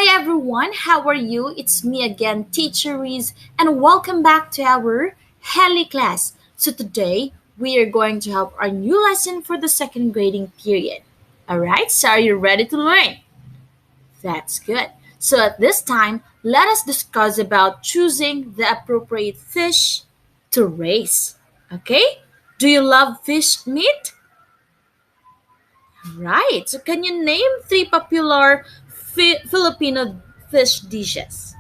Hi everyone, how are you? It's me again, Teacher Reese, and welcome back to our HELE class. So today we are going to have our new lesson for the second grading period. Alright, so are you ready to learn? That's good. So at this time, let us discuss about choosing the appropriate fish to raise. Okay? Do you love fish meat? Right. So can you name three popular Filipino fish dishes?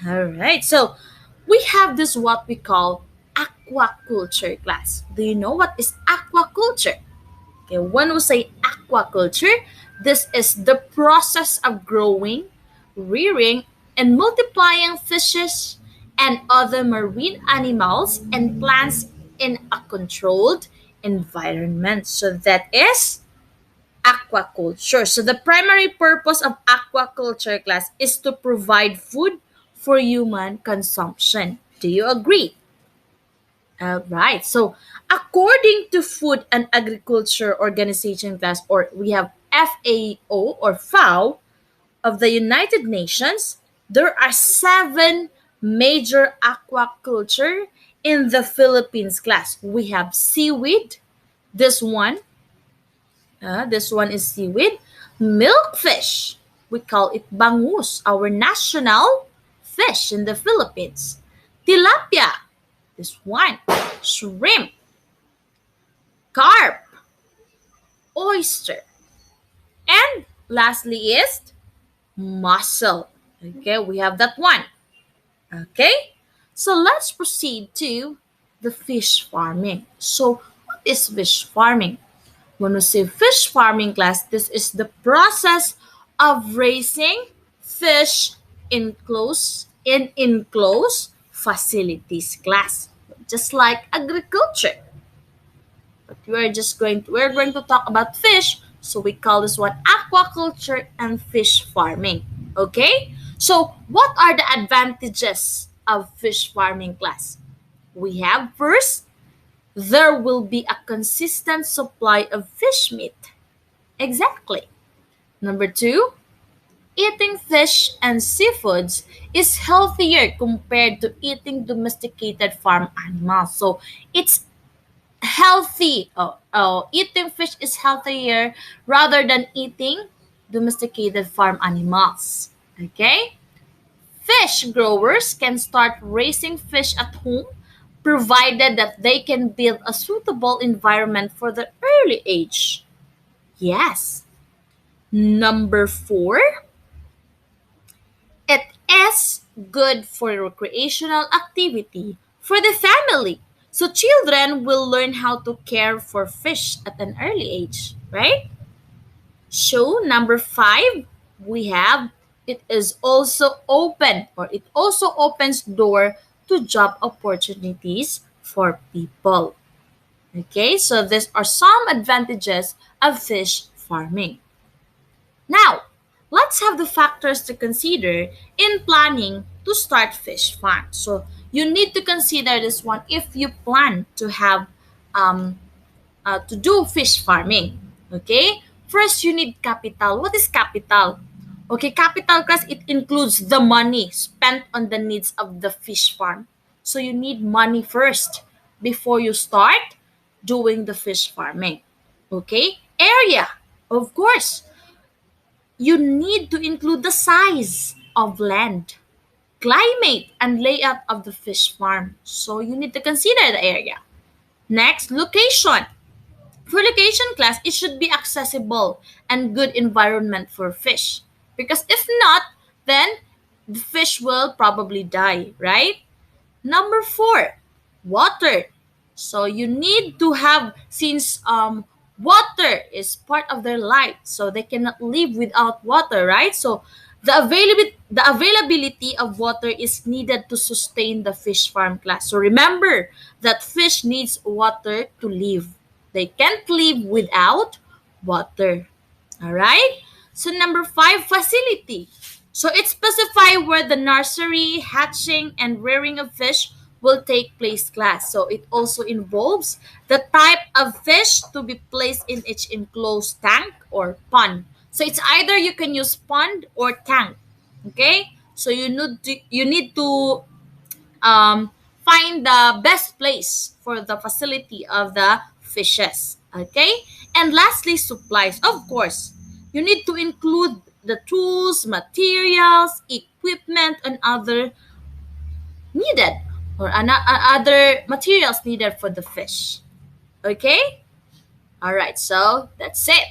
All right. So we have this what we call aquaculture class. Do you know what is aquaculture? Okay, when we say aquaculture, this is the process of growing, rearing, and multiplying fishes and other marine animals and plants in a controlled environment. So that is aquaculture. So the primary purpose of aquaculture class is to provide food for human consumption. Do you agree? All right. So according to Food and Agriculture Organization class, or we have FAO or FAO of the United Nations, there are seven major aquaculture in the Philippines class. We have seaweed. This one this one is seaweed. Milkfish. We call it bangus, our national fish in the Philippines. Tilapia. This one. Shrimp. Carp. Oyster. And lastly is mussel. Okay, we have that one. Okay, so let's proceed to the fish farming. So, what is fish farming? When we say fish farming class, this is the process of raising fish in enclosed facilities class. Just like agriculture. But we're going to talk about fish, so we call this one aquaculture and fish farming. Okay? So what are the advantages of fish farming class? We have first, there will be a consistent supply of fish meat. Exactly. Number two, eating fish and seafoods is healthier compared to eating domesticated farm animals. So it's healthy. Eating fish is healthier rather than eating domesticated farm animals. Okay? Fish growers can start raising fish at home provided that they can build a suitable environment for the early age. Yes. Number four, it is good for recreational activity for the family. So children will learn how to care for fish at an early age, right? So number five, we have it is also open or it also opens door to job opportunities for people. Okay, so these are some advantages of fish farming. Now, let's have the factors to consider in planning to start fish farm. So you need to consider this one if you plan to have to do fish farming. Okay, first you need capital. What is capital? Okay, capital class it includes the money spent on the needs of the fish farm. So you need money first before you start doing the fish farming. Okay, area. Of course, you need to include the size of land, climate, and layout of the fish farm. So you need to consider the area. Next, location. For location class, it should be accessible and good environment for fish. Because if not, then the fish will probably die, right? Number four, water. So you need to have since water is part of their life, so they cannot live without water, right? So the availability of water is needed to sustain the fish farm class. So remember that fish needs water to live. They can't live without water. All right? So number 5, facility. So it specifies where the nursery, hatching, and rearing of fish will take place class. So it also involves the type of fish to be placed in each enclosed tank or pond. So it's either you can use pond or tank. Okay? So you need to find the best place for the facility of the fishes. Okay? And lastly, supplies. Of course, you need to include the tools, materials, equipment, and other needed other materials needed for the fish. Okay? All right, so that's it.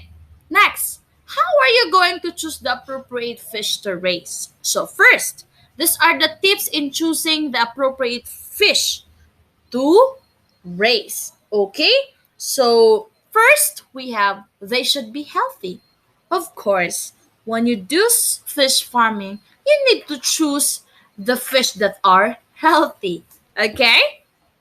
Next, how are you going to choose the appropriate fish to raise? So first, these are the tips in choosing the appropriate fish to raise. Okay? So first, we have they should be healthy. Of course, when you do fish farming, you need to choose the fish that are healthy. Okay?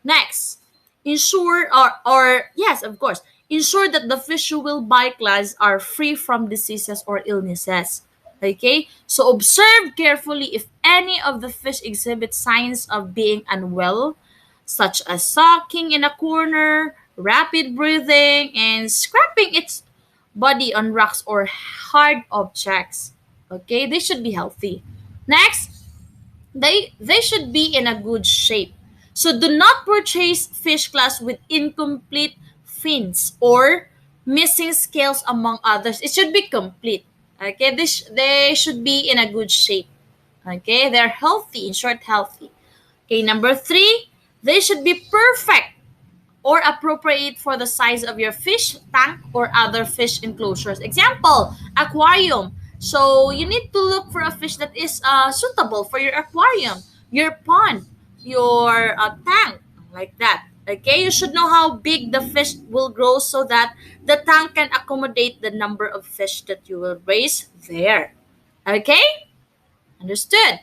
Next, ensure or yes, of course, ensure that the fish you will buy class are free from diseases or illnesses. Okay? So observe carefully if any of the fish exhibit signs of being unwell, such as sulking in a corner, rapid breathing, and scraping its body on rocks or hard objects. Okay, they should be healthy. Next, they should be in a good shape. So do not purchase fish class with incomplete fins or missing scales among others. It should be complete. Okay, they should be in a good shape. Okay, they're healthy, in short, healthy. Okay, number three, they should be perfect or appropriate for the size of your fish tank or other fish enclosures. Example, aquarium. So you need to look for a fish that is suitable for your aquarium, your pond, your tank, like that. Okay, you should know how big the fish will grow so that the tank can accommodate the number of fish that you will raise there. Okay, understood?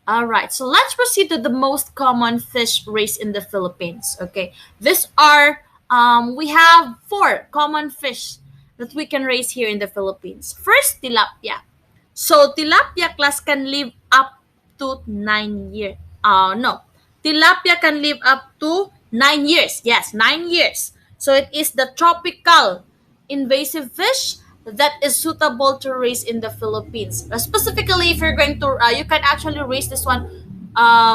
All right, so let's proceed to the most common fish raised in the Philippines. Okay, these are we have four common fish that we can raise here in the Philippines. First, tilapia. So tilapia class can live up to 9 years. No, tilapia can live up to 9 years. Yes, 9 years. So it is the tropical invasive fish that is suitable to raise in the Philippines. Specifically, if you're going to, you can actually raise this one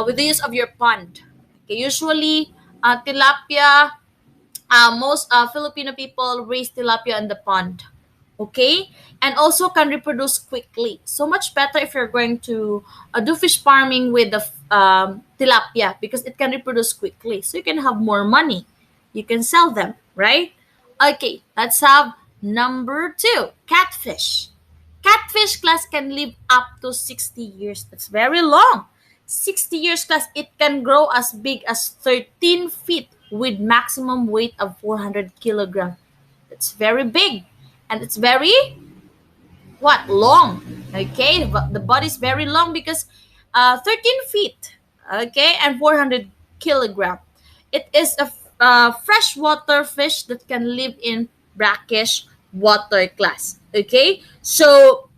with the use of your pond. Okay, usually, tilapia, most Filipino people raise tilapia in the pond. Okay, and also can reproduce quickly. So much better if you're going to do fish farming with the tilapia because it can reproduce quickly. So you can have more money. You can sell them, right? Okay, let's have number two, catfish. Catfish class can live up to 60 years. That's very long. 60 years class, it can grow as big as 13 feet with maximum weight of 400 kilogram. It's very big and it's very what long. Okay, the body is very long because 13 feet. Okay, and 400 kilogram. It is a freshwater fish that can live in brackish water class. Okay, so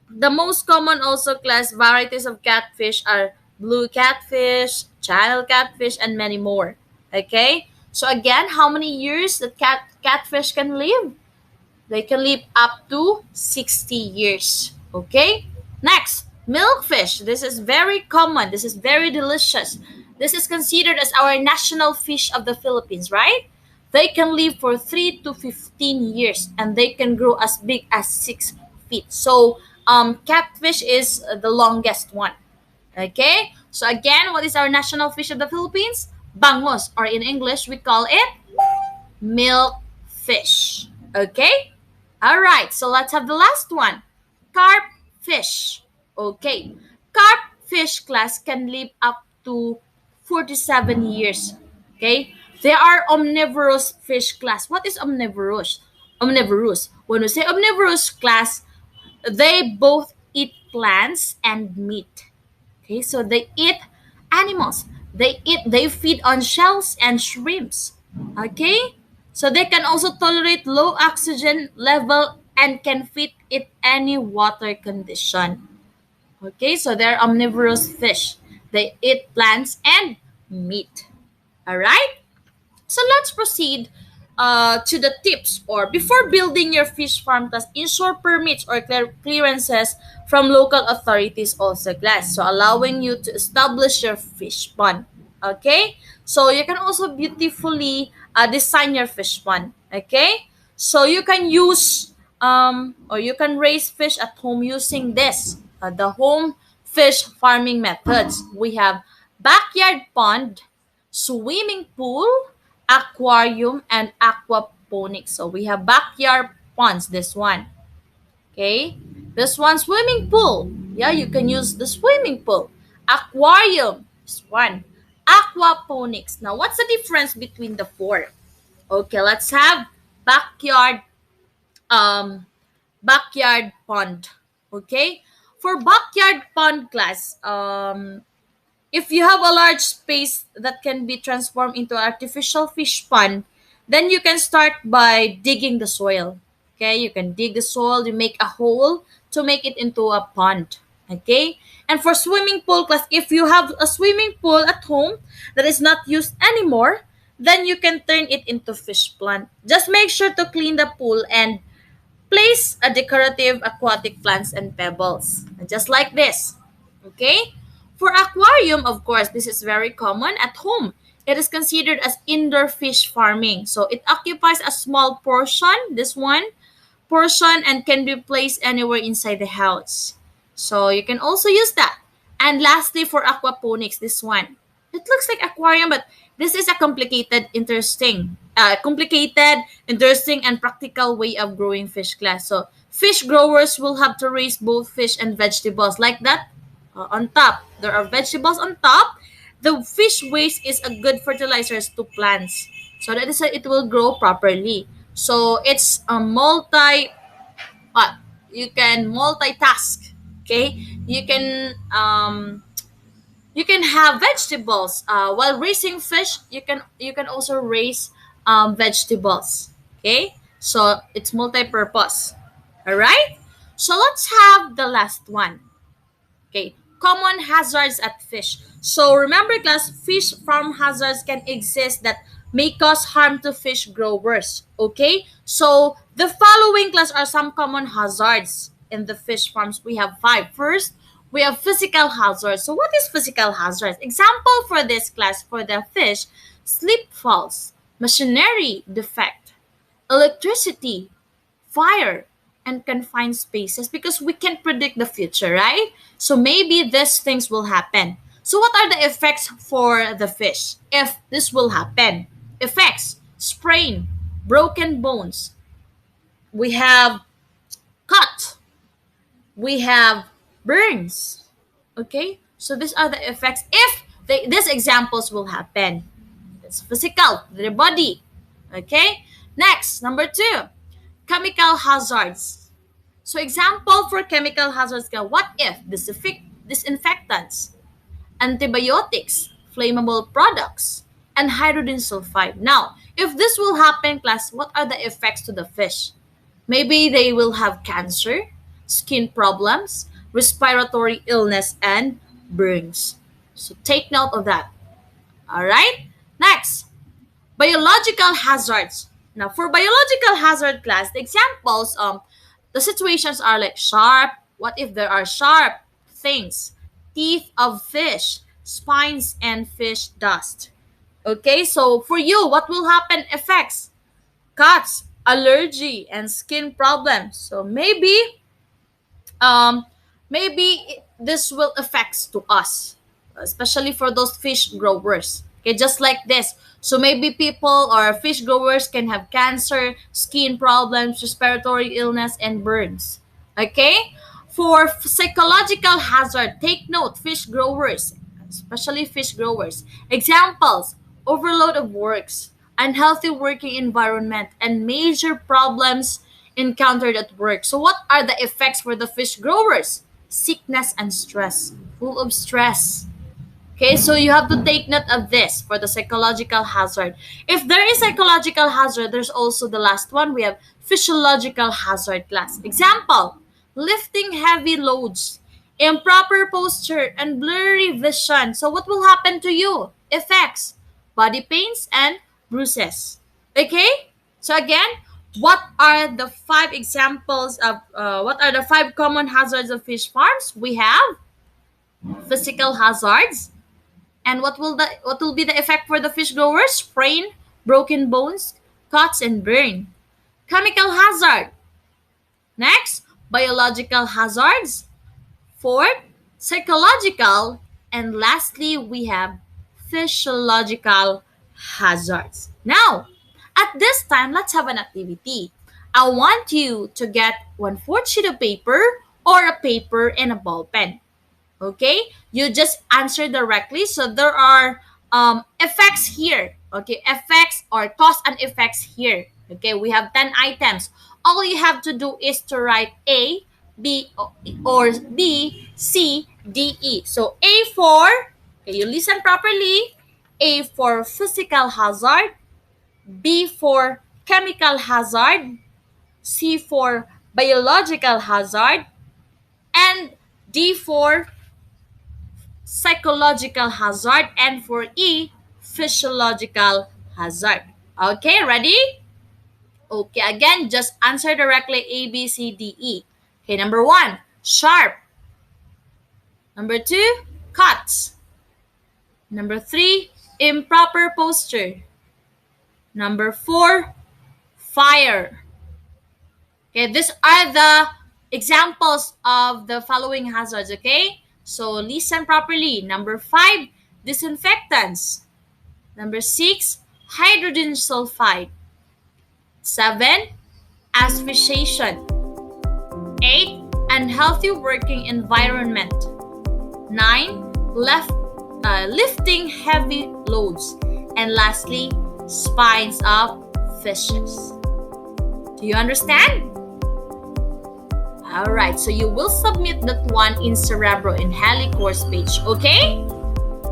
the most common also class varieties of catfish are blue catfish, child catfish, and many more. Okay, so again, how many years that catfish can live? They can live up to 60 years. Okay? Next, milkfish. This is very common. This is very delicious. This is considered as our national fish of the Philippines, right? They can live for 3 to 15 years and they can grow as big as 6 feet. So, catfish is the longest one. Okay? So again, what is our national fish of the Philippines? Bangus, or in English, we call it milkfish. Okay? All right, so let's have the last one. Carp fish. Okay. Carp fish class can live up to 47 years. Okay? They are omnivorous fish class. What is omnivorous? Omnivorous. When we say omnivorous class, they both eat plants and meat. Okay, so they eat animals. They feed on shells and shrimps. Okay? So they can also tolerate low oxygen level and can fit in any water condition. Okay, so they're omnivorous fish. They eat plants and meat. All right? So let's proceed to the tips, or before building your fish farm class, ensure permits or clearances from local authorities also class, so allowing you to establish your fish pond. Okay, so you can also beautifully design your fish pond. Okay, so you can use or you can raise fish at home using this the home fish farming methods. We have backyard pond, swimming pool, aquarium, and aquaponics. So we have backyard ponds, this one. Okay. This one, swimming pool. Yeah, you can use the swimming pool. Aquarium, this one. Aquaponics. Now, what's the difference between the four? Okay, let's have backyard um backyard pond. Okay. For backyard pond class, if you have a large space that can be transformed into artificial fish pond, then you can start by digging the soil. Okay, you can dig the soil, you make a hole to make it into a pond. Okay, and for swimming pool class, if you have a swimming pool at home that is not used anymore, then you can turn it into fish pond. Just make sure to clean the pool and place a decorative aquatic plants and pebbles, just like this. Okay? For aquarium, of course, this is very common at home. It is considered as indoor fish farming. So it occupies a small portion, this one, portion, and can be placed anywhere inside the house. So you can also use that. And lastly, for aquaponics, this one. It looks like aquarium, but this is a interesting, and practical way of growing fish class. So fish growers will have to raise both fish and vegetables like that. On top, there are vegetables on top. The fish waste is a good fertilizers to plants, so that is it will grow properly. So it's a you can multitask. Okay, you can have vegetables while raising fish. You can also raise vegetables. Okay, so it's multi-purpose. All right, so let's have the last one. Okay, common hazards at fish. So remember class, fish farm hazards can exist that may cause harm to fish growers. Okay, so the following class are some common hazards in the fish farms. We have five. First, we have physical hazards. So what is physical hazards? Example for this class, for the fish: slip falls, machinery defect, electricity, fire, and confined spaces, because we can't predict the future, right? So maybe these things will happen. So what are the effects for the fish if this will happen? Effects: sprain, broken bones, we have cut, we have burns. Okay, so these are the effects if these examples will happen. It's physical, the body. Okay, next, number two, chemical hazards. So example for chemical hazards, what if disinfectants, antibiotics, flammable products, and hydrogen sulfide. Now, if this will happen, class, what are the effects to the fish? Maybe they will have cancer, skin problems, respiratory illness, and burns. So take note of that. All right. Next, biological hazards. Now, for biological hazard class, the examples, the situations are like sharp. What if there are sharp things? Teeth of fish, spines, and fish dust. Okay, so for you, what will happen? Effects: cuts, allergy, and skin problems. So um, maybe this will affect to us, especially for those fish growers. Okay, just like this. So maybe people or fish growers can have cancer, skin problems, respiratory illness, and burns. Okay, for psychological hazard, take note, fish growers, especially fish growers. Examples: overload of works, unhealthy working environment, and major problems encountered at work. So what are the effects for the fish growers? Sickness and stress, full of stress. Okay, so you have to take note of this for the psychological hazard. If there is psychological hazard, there's also the last one. We have physiological hazard class. Example: lifting heavy loads, improper posture, and blurry vision. So what will happen to you? Effects: body pains and bruises. Okay? So again, what are the five examples of what are the five common hazards of fish farms? We have physical hazards, and what will be the effect for the fish growers? Sprain, broken bones, cuts, and burn. Chemical hazard. Next, biological hazards. Fourth, psychological, and lastly, we have physiological hazards. Now, at this time, let's have an activity. I want you to get 1/4 sheet of paper or a paper and a ball pen. Okay, you just answer directly. So there are effects here. Okay, effects or cause and effects here. Okay, we have 10 items. All you have to do is to write A, B, or B, C, D, E. So A for, okay, you listen properly. A for physical hazard, B for chemical hazard, C for biological hazard, and D for psychological hazard, and for E, physiological hazard. Okay, ready? Okay, again, just answer directly A, B, C, D, E. Okay, number one, sharp. Number two, cuts. Number three, improper posture. Number four, fire. Okay, these are the examples of the following hazards, okay? So listen properly. Number five, disinfectants. Number six, hydrogen sulfide. Seven, asphyxiation. Eight, unhealthy working environment. Nine, lifting heavy loads. And lastly, spines of fishes. Do you understand? Alright, so you will submit that one in Cerebro and HELE course page, okay?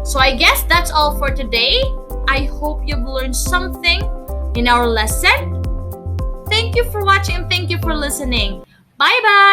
So I guess that's all for today. I hope you've learned something in our lesson. Thank you for watching and thank you for listening. Bye-bye!